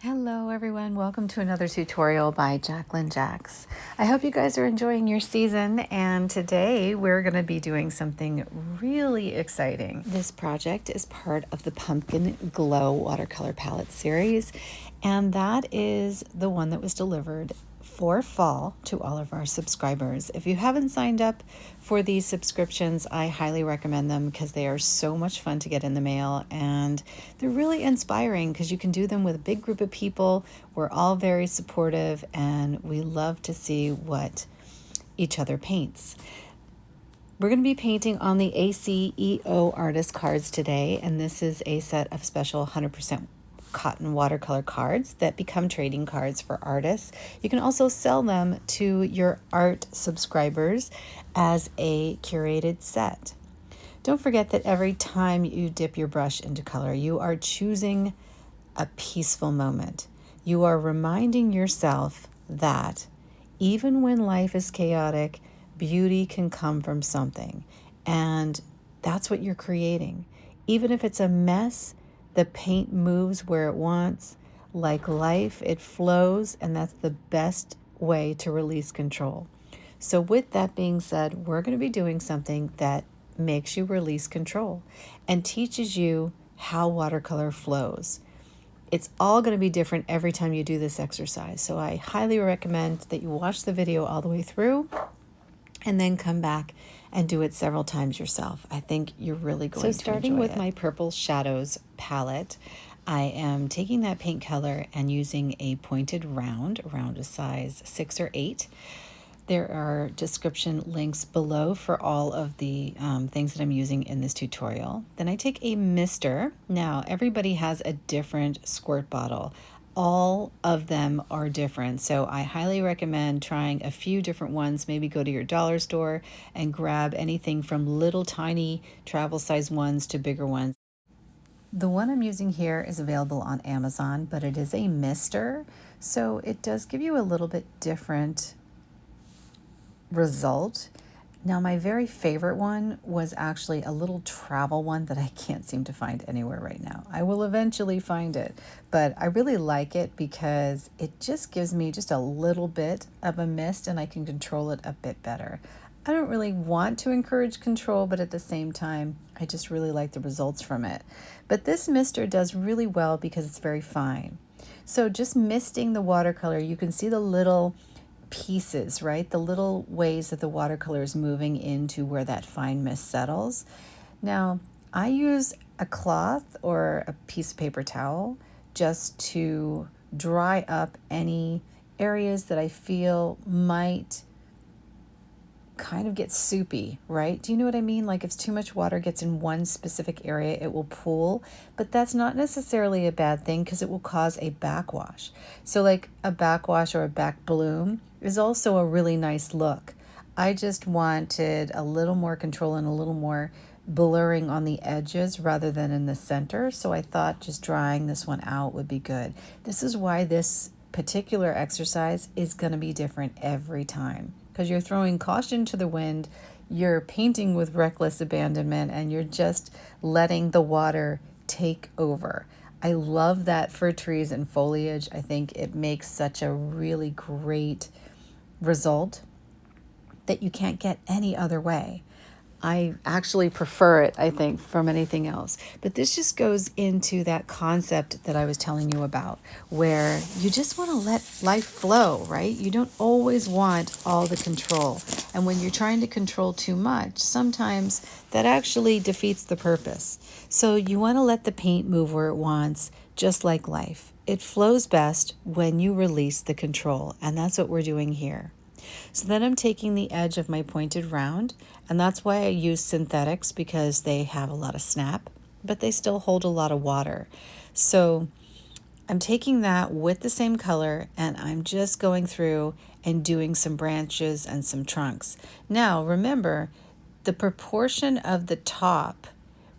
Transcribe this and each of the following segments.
Hello everyone, welcome to another tutorial by Jacqueline Jax. I hope you guys are enjoying your season, and today we're going to be doing something really exciting. This project is part of the Pumpkin Glow watercolor palette series, and that is the one that was delivered for fall to all of our subscribers. If you haven't signed up for these subscriptions, I highly recommend them because they are so much fun to get in the mail, and they're really inspiring because you can do them with a big group of people. We're all very supportive and we love to see what each other paints. We're going to be painting on the ACEO artist cards today, and this is a set of special 100% cotton watercolor cards that become trading cards for artists. You can also sell them to your art subscribers as a curated set. Don't forget that every time you dip your brush into color, you are choosing a peaceful moment. You are reminding yourself that even when life is chaotic, beauty can come from something. And that's what you're creating. Even if it's a mess, the paint moves where it wants. Like life, it flows, and that's the best way to release control. So with that being said, we're going to be doing something that makes you release control and teaches you how watercolor flows. It's all going to be different every time you do this exercise. So I highly recommend that you watch the video all the way through and then come back and do it several times yourself. I think you're really going to enjoy it. So starting with my Purple Shadows palette, I am taking that paint color and using a pointed round around a size 6 or 8. There are description links below for all of the things that I'm using in this tutorial. Then I take a mister. Now, everybody has a different squirt bottle. All of them are different, so I highly recommend trying a few different ones. Maybe go to your dollar store and grab anything from little tiny travel size ones to bigger ones. The one I'm using here is available on Amazon, but it is a mister, so it does give you a little bit different result. Now, my very favorite one was actually a little travel one that I can't seem to find anywhere right now. I will eventually find it, but I really like it because it just gives me just a little bit of a mist and I can control it a bit better. I don't really want to encourage control, but at the same time, I just really like the results from it. But this mister does really well because it's very fine. So just misting the watercolor, you can see the little pieces, right? The little ways that the watercolor is moving into where that fine mist settles. Now, I use a cloth or a piece of paper towel just to dry up any areas that I feel might kind of get soupy, right? Do you know what I mean? Like if too much water gets in one specific area, it will pool, but that's not necessarily a bad thing because it will cause a backwash. So like a backwash or a back bloom is also a really nice look. I just wanted a little more control and a little more blurring on the edges rather than in the center. So I thought just drying this one out would be good. This is why this particular exercise is going to be different every time, because you're throwing caution to the wind, you're painting with reckless abandonment, and you're just letting the water take over. I love that for trees and foliage. I think it makes such a really great result that you can't get any other way. I actually prefer it, I think, from anything else. But this just goes into that concept that I was telling you about, where you just want to let life flow, right? You don't always want all the control. And when you're trying to control too much, sometimes that actually defeats the purpose. So you want to let the paint move where it wants, just like life. It flows best when you release the control, and that's what we're doing here. So then I'm taking the edge of my pointed round, and that's why I use synthetics, because they have a lot of snap, but they still hold a lot of water. So I'm taking that with the same color, and I'm just going through and doing some branches and some trunks. Now, remember, the proportion of the top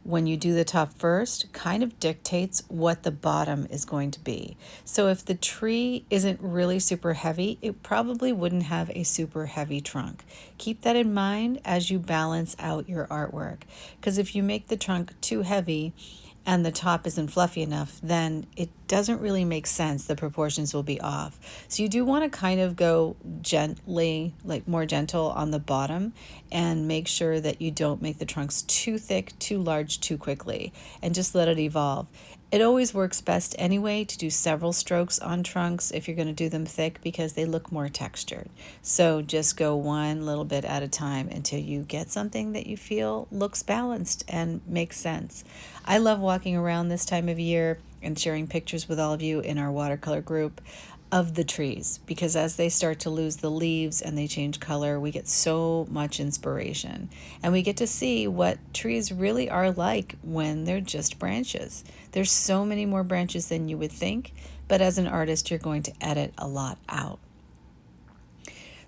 when you do the top first kind of dictates what the bottom is going to be. So if the tree isn't really super heavy, it probably wouldn't have a super heavy trunk. Keep that in mind as you balance out your artwork, because if you make the trunk too heavy, and the top isn't fluffy enough, then it doesn't really make sense. The proportions will be off. So you do want to kind of go gently, like more gentle on the bottom, and make sure that you don't make the trunks too thick, too large, too quickly, and just let it evolve. It always works best anyway to do several strokes on trunks if you're going to do them thick, because they look more textured. So just go one little bit at a time until you get something that you feel looks balanced and makes sense. I love walking around this time of year and sharing pictures with all of you in our watercolor group of the trees, because as they start to lose the leaves and they change color, we get so much inspiration, and we get to see what trees really are like when they're just branches. There's so many more branches than you would think, but as an artist, you're going to edit a lot out.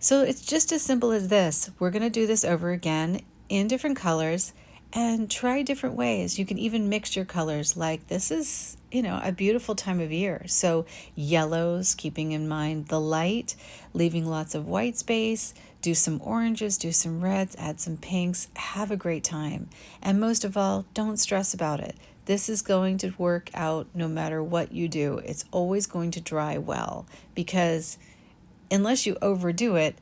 So it's just as simple as this. We're going to do this over again in different colors and try different ways. You can even mix your colors. Like this is, a beautiful time of year. So yellows, keeping in mind the light, leaving lots of white space, do some oranges, do some reds, add some pinks, have a great time. And most of all, don't stress about it. This is going to work out no matter what you do. It's always going to dry well, because unless you overdo it,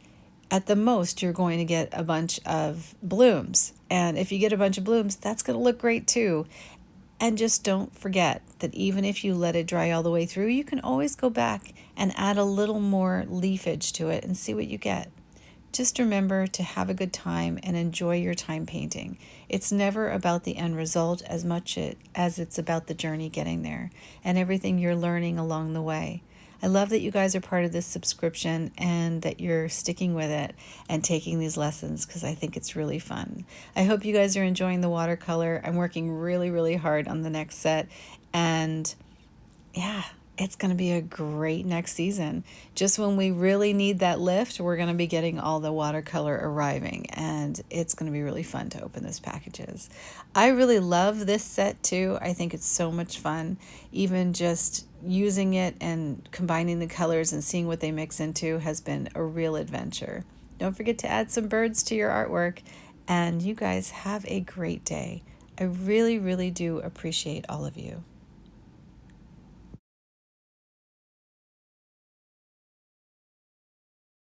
at the most, you're going to get a bunch of blooms. And if you get a bunch of blooms, that's going to look great too. And just don't forget that even if you let it dry all the way through, you can always go back and add a little more leafage to it and see what you get. Just remember to have a good time and enjoy your time painting. It's never about the end result as much as it's about the journey getting there and everything you're learning along the way. I love that you guys are part of this subscription and that you're sticking with it and taking these lessons, because I think it's really fun. I hope you guys are enjoying the watercolor. I'm working really, really hard on the next set, and yeah, it's going to be a great next season. Just when we really need that lift, we're going to be getting all the watercolor arriving, and it's going to be really fun to open those packages. I really love this set too. I think it's so much fun. Even just using it and combining the colors and seeing what they mix into has been a real adventure. Don't forget to add some birds to your artwork, and you guys have a great day. I really, really do appreciate all of you.